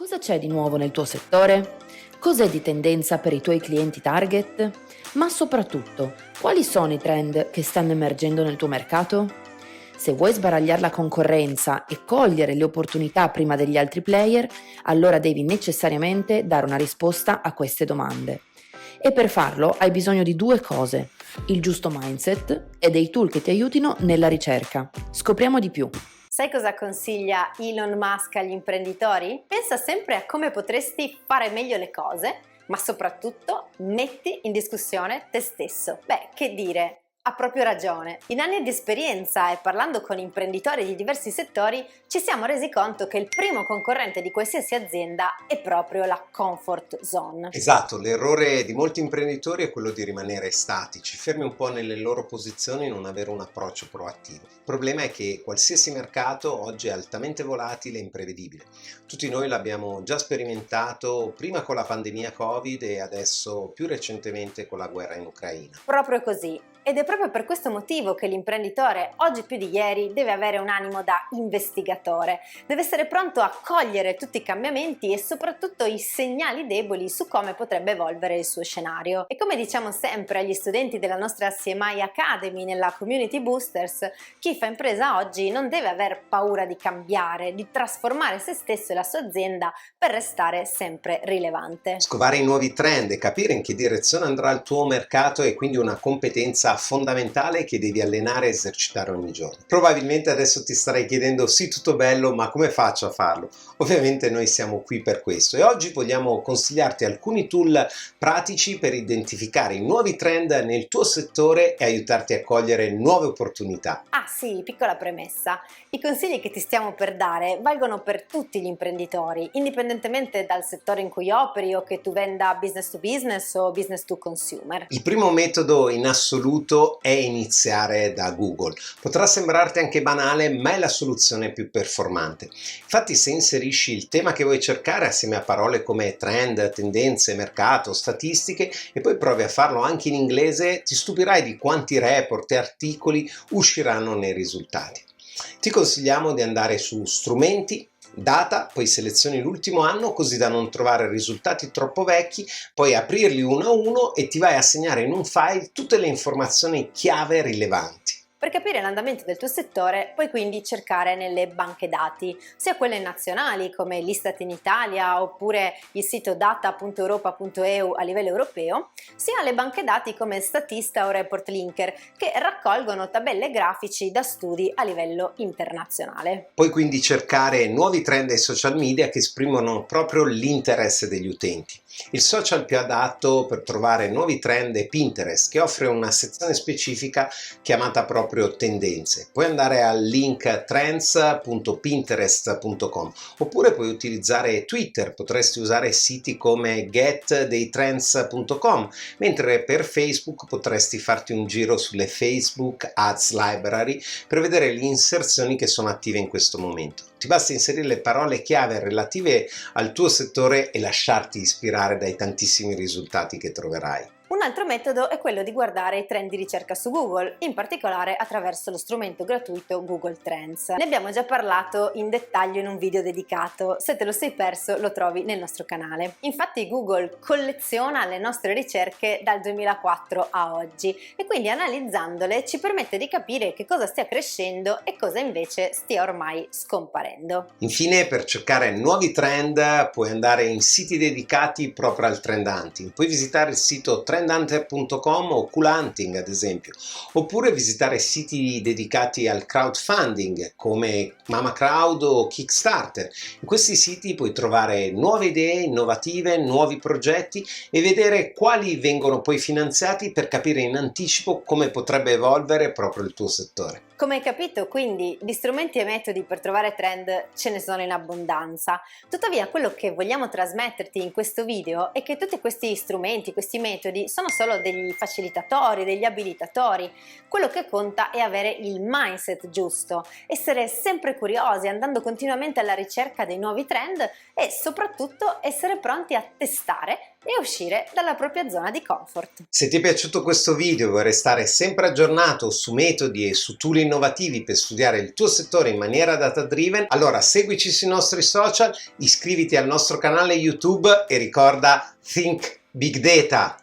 Cosa c'è di nuovo nel tuo settore? Cos'è di tendenza per i tuoi clienti target? Ma soprattutto, quali sono i trend che stanno emergendo nel tuo mercato? Se vuoi sbaragliare la concorrenza e cogliere le opportunità prima degli altri player, allora devi necessariamente dare una risposta a queste domande. E per farlo hai bisogno di due cose: il giusto mindset e dei tool che ti aiutino nella ricerca. Scopriamo di più. Sai cosa consiglia Elon Musk agli imprenditori? Pensa sempre a come potresti fare meglio le cose, ma soprattutto metti in discussione te stesso. Beh, che dire? Ha proprio ragione. In anni di esperienza e parlando con imprenditori di diversi settori, ci siamo resi conto che il primo concorrente di qualsiasi azienda è proprio la comfort zone. Esatto, l'errore di molti imprenditori è quello di rimanere statici, fermi un po' nelle loro posizioni e non avere un approccio proattivo. Il problema è che qualsiasi mercato oggi è altamente volatile e imprevedibile. Tutti noi l'abbiamo già sperimentato prima con la pandemia Covid e adesso più recentemente con la guerra in Ucraina. Proprio così. Ed è proprio per questo motivo che l'imprenditore, oggi più di ieri, deve avere un animo da investigatore. Deve essere pronto a cogliere tutti i cambiamenti e soprattutto i segnali deboli su come potrebbe evolvere il suo scenario. E come diciamo sempre agli studenti della nostra CMI Academy nella Community Boosters, chi fa impresa oggi non deve aver paura di cambiare, di trasformare se stesso e la sua azienda per restare sempre rilevante. Scovare i nuovi trend e capire in che direzione andrà il tuo mercato è quindi una competenza fondamentale che devi allenare e esercitare ogni giorno. Probabilmente adesso ti starai chiedendo: sì, tutto bello, ma come faccio a farlo? Ovviamente noi siamo qui per questo e oggi vogliamo consigliarti alcuni tool pratici per identificare i nuovi trend nel tuo settore e aiutarti a cogliere nuove opportunità. Ah sì, piccola premessa. I consigli che ti stiamo per dare valgono per tutti gli imprenditori, indipendentemente dal settore in cui operi o che tu venda business to business o business to consumer. Il primo metodo in assoluto è iniziare da Google. Potrà sembrarti anche banale, ma è la soluzione più performante. Infatti, se inserisci il tema che vuoi cercare assieme a parole come trend, tendenze, mercato, statistiche e poi provi a farlo anche in inglese, ti stupirai di quanti report e articoli usciranno nei risultati. Ti consigliamo di andare su strumenti, data, poi selezioni l'ultimo anno così da non trovare risultati troppo vecchi, poi aprirli uno a uno e ti vai a segnare in un file tutte le informazioni chiave rilevanti. Per capire l'andamento del tuo settore puoi quindi cercare nelle banche dati, sia quelle nazionali come l'Istat in Italia oppure il sito data.europa.eu a livello europeo, sia le banche dati come Statista o Report Linker che raccolgono tabelle grafici da studi a livello internazionale. Puoi quindi cercare nuovi trend ai social media che esprimono proprio l'interesse degli utenti. Il social più adatto per trovare nuovi trend è Pinterest, che offre una sezione specifica chiamata proprio tendenze. Puoi andare al link trends.pinterest.com oppure puoi utilizzare Twitter, potresti usare siti come getdeitrends.com, mentre per Facebook potresti farti un giro sulle Facebook Ads Library per vedere le inserzioni che sono attive in questo momento. Ti basta inserire le parole chiave relative al tuo settore e lasciarti ispirare dai tantissimi risultati che troverai. Un altro metodo è quello di guardare i trend di ricerca su Google, in particolare attraverso lo strumento gratuito Google Trends. Ne abbiamo già parlato in dettaglio in un video dedicato, se te lo sei perso lo trovi nel nostro canale. Infatti Google colleziona le nostre ricerche dal 2004 a oggi e quindi analizzandole ci permette di capire che cosa stia crescendo e cosa invece stia ormai scomparendo. Infine, per cercare nuovi trend puoi andare in siti dedicati proprio al trend hunting. Puoi visitare il sito trendhunter.com o Cool Hunting ad esempio, oppure visitare siti dedicati al crowdfunding come Mama Crowd o Kickstarter. In questi siti puoi trovare nuove idee innovative, nuovi progetti e vedere quali vengono poi finanziati per capire in anticipo come potrebbe evolvere proprio il tuo settore. Come hai capito, quindi, di strumenti e metodi per trovare trend ce ne sono in abbondanza. Tuttavia, quello che vogliamo trasmetterti in questo video è che tutti questi strumenti, questi metodi, sono solo degli facilitatori, degli abilitatori. Quello che conta è avere il mindset giusto, essere sempre curiosi, andando continuamente alla ricerca dei nuovi trend e soprattutto essere pronti a testare e uscire dalla propria zona di comfort. Se ti è piaciuto questo video e vuoi restare sempre aggiornato su metodi e su tool innovativi per studiare il tuo settore in maniera data driven, allora seguici sui nostri social, iscriviti al nostro canale YouTube e ricorda Think Big Data.